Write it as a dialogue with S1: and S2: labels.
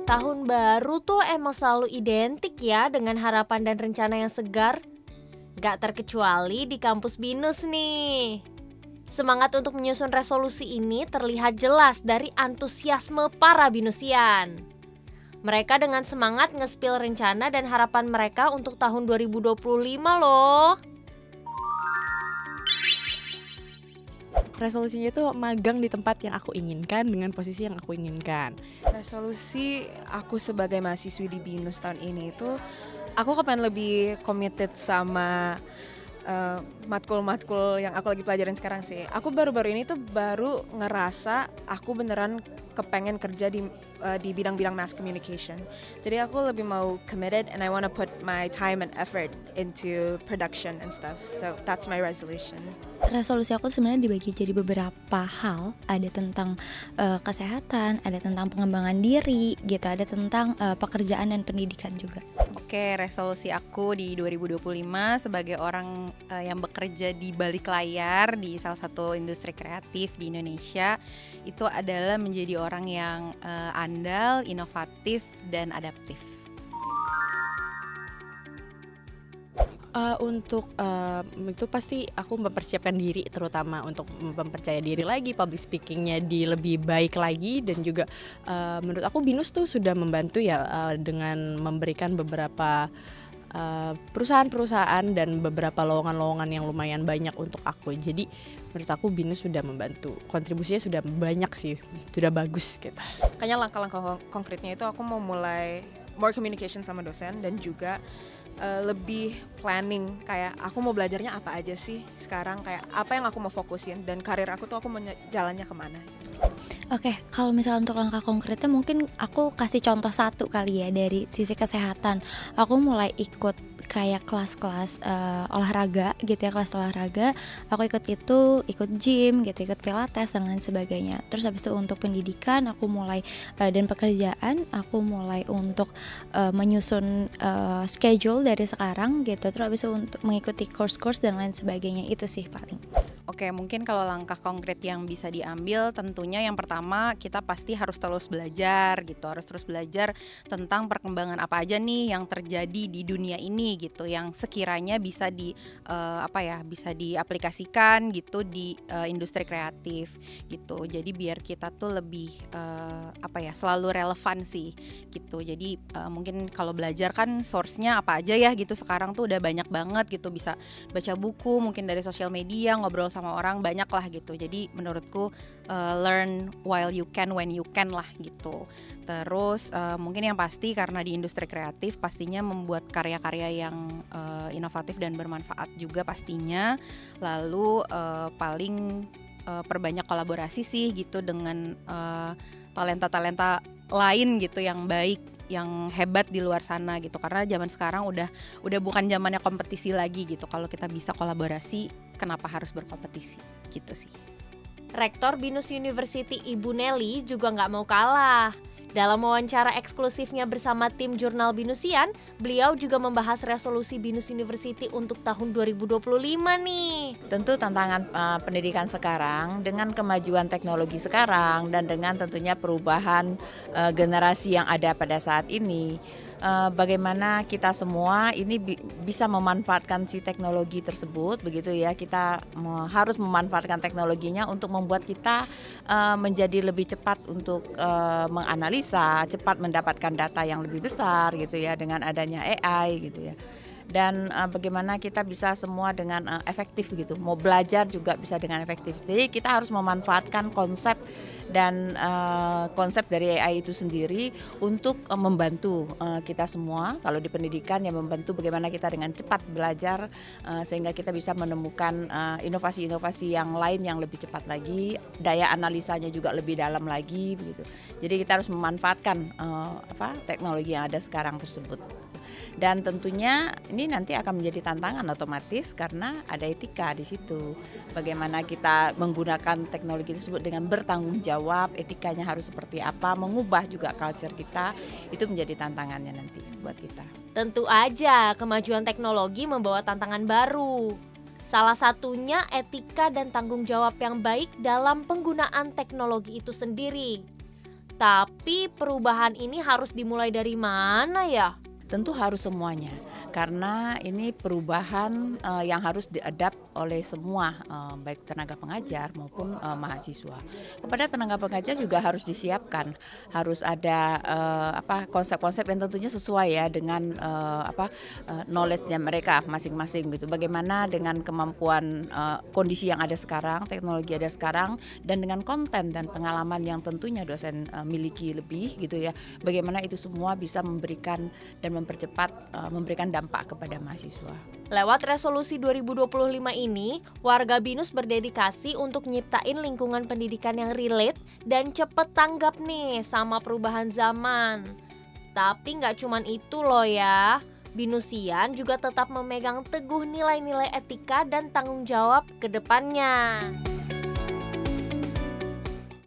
S1: Tahun baru tuh emang selalu identik ya dengan harapan dan rencana yang segar. Gak terkecuali di kampus BINUS nih. Semangat untuk menyusun resolusi ini terlihat jelas dari antusiasme para BINUSian. Mereka dengan semangat nge-spill rencana dan harapan mereka untuk tahun 2025 loh.
S2: Resolusinya itu magang di tempat yang aku inginkan dengan posisi yang aku inginkan.
S3: Resolusi aku sebagai mahasiswi di BINUS tahun ini itu aku kepengen lebih committed sama matkul-matkul yang aku lagi pelajarin sekarang sih. Aku baru-baru ini tuh baru ngerasa aku beneran kepengen kerja di bidang-bidang mass communication. Jadi aku lebih mau committed and I wanna put my time and effort into production and stuff. So that's my resolution.
S4: Resolusi aku sebenarnya dibagi jadi beberapa hal. Ada tentang kesehatan, ada tentang pengembangan diri gitu, ada tentang pekerjaan dan pendidikan juga.
S5: Oke, resolusi aku di 2025 sebagai orang yang bekerja di balik layar di salah satu industri kreatif di Indonesia itu adalah menjadi orang yang andal, inovatif, dan adaptif.
S2: Untuk itu pasti aku mempersiapkan diri, terutama untuk mempercaya diri lagi, public speakingnya di lebih baik lagi, dan juga menurut aku BINUS tuh sudah membantu ya dengan memberikan beberapa perusahaan-perusahaan dan beberapa lowongan-lowongan yang lumayan banyak untuk aku. Jadi menurut aku BINUS sudah membantu, kontribusinya sudah banyak sih, sudah bagus gitu.
S3: Kayaknya langkah-langkah konkretnya itu aku mau mulai more communication sama dosen dan juga lebih planning kayak aku mau belajarnya apa aja sih sekarang, kayak apa yang aku mau fokusin dan karir aku tuh aku mau jalannya kemana gitu.
S4: Oke, kalau misalnya untuk langkah konkretnya mungkin aku kasih contoh satu kali ya dari sisi kesehatan. Aku mulai ikut kayak kelas-kelas olahraga gitu ya, kelas olahraga. Aku ikut gym gitu, ikut pilates dan lain sebagainya. Terus habis itu untuk pendidikan aku mulai dan pekerjaan aku mulai untuk menyusun schedule dari sekarang gitu. Terus habis itu untuk mengikuti course-course dan lain sebagainya. Itu sih paling.
S5: Oke, mungkin kalau langkah konkret yang bisa diambil tentunya yang pertama kita pasti harus terus belajar gitu, harus terus belajar tentang perkembangan apa aja nih yang terjadi di dunia ini gitu, yang sekiranya bisa bisa diaplikasikan gitu di industri kreatif gitu. Jadi biar kita tuh lebih selalu relevan sih gitu. Jadi mungkin kalau belajar kan source-nya apa aja ya gitu, sekarang tuh udah banyak banget gitu, bisa baca buku, mungkin dari sosial media, ngobrol sama orang banyak lah gitu. Jadi menurutku learn while you can, when you can lah gitu. Terus mungkin yang pasti karena di industri kreatif pastinya membuat karya-karya yang inovatif dan bermanfaat juga pastinya. Lalu paling perbanyak kolaborasi sih gitu dengan talenta-talenta lain gitu yang baik, yang hebat di luar sana gitu. Karena zaman sekarang udah bukan zamannya kompetisi lagi gitu. Kalau kita bisa kolaborasi, kenapa harus berkompetisi gitu sih.
S1: Rektor BINUS University Ibu Nelly juga nggak mau kalah. Dalam wawancara eksklusifnya bersama tim Jurnal BINUSian, beliau juga membahas resolusi BINUS University untuk tahun 2025 nih.
S6: Tentu tantangan pendidikan sekarang dengan kemajuan teknologi sekarang dan dengan tentunya perubahan generasi yang ada pada saat ini. Bagaimana kita semua ini bisa memanfaatkan si teknologi tersebut, begitu ya. Kita harus memanfaatkan teknologinya untuk membuat kita menjadi lebih cepat untuk menganalisa, cepat mendapatkan data yang lebih besar gitu ya dengan adanya AI gitu ya. Dan bagaimana kita bisa semua dengan efektif gitu, mau belajar juga bisa dengan efektif. Jadi kita harus memanfaatkan konsep dan konsep dari AI itu sendiri untuk membantu kita semua. Kalau di pendidikan ya membantu bagaimana kita dengan cepat belajar sehingga kita bisa menemukan inovasi-inovasi yang lain yang lebih cepat lagi, daya analisanya juga lebih dalam lagi begitu. Jadi kita harus memanfaatkan teknologi yang ada sekarang tersebut. Dan tentunya ini nanti akan menjadi tantangan otomatis karena ada etika di situ. Bagaimana kita menggunakan teknologi tersebut dengan bertanggung jawab, etikanya harus seperti apa, mengubah juga culture kita, itu menjadi tantangannya nanti buat kita.
S1: Tentu aja kemajuan teknologi membawa tantangan baru. Salah satunya etika dan tanggung jawab yang baik dalam penggunaan teknologi itu sendiri. Tapi perubahan ini harus dimulai dari mana ya?
S6: Tentu harus semuanya, karena ini perubahan yang harus diadapt oleh semua, baik tenaga pengajar maupun mahasiswa. Kepada tenaga pengajar juga harus disiapkan, harus ada konsep-konsep yang tentunya sesuai ya dengan knowledge-nya mereka masing-masing gitu. Bagaimana dengan kemampuan kondisi yang ada sekarang, teknologi ada sekarang, dan dengan konten dan pengalaman yang tentunya dosen miliki lebih gitu ya. Bagaimana itu semua bisa memberikan dan mempercepat memberikan dampak kepada mahasiswa.
S1: Lewat resolusi 2025 ini, warga BINUS berdedikasi untuk nyiptain lingkungan pendidikan yang relate dan cepet tanggap nih sama perubahan zaman. Tapi nggak cuman itu loh ya, BINUSian juga tetap memegang teguh nilai-nilai etika dan tanggung jawab ke depannya.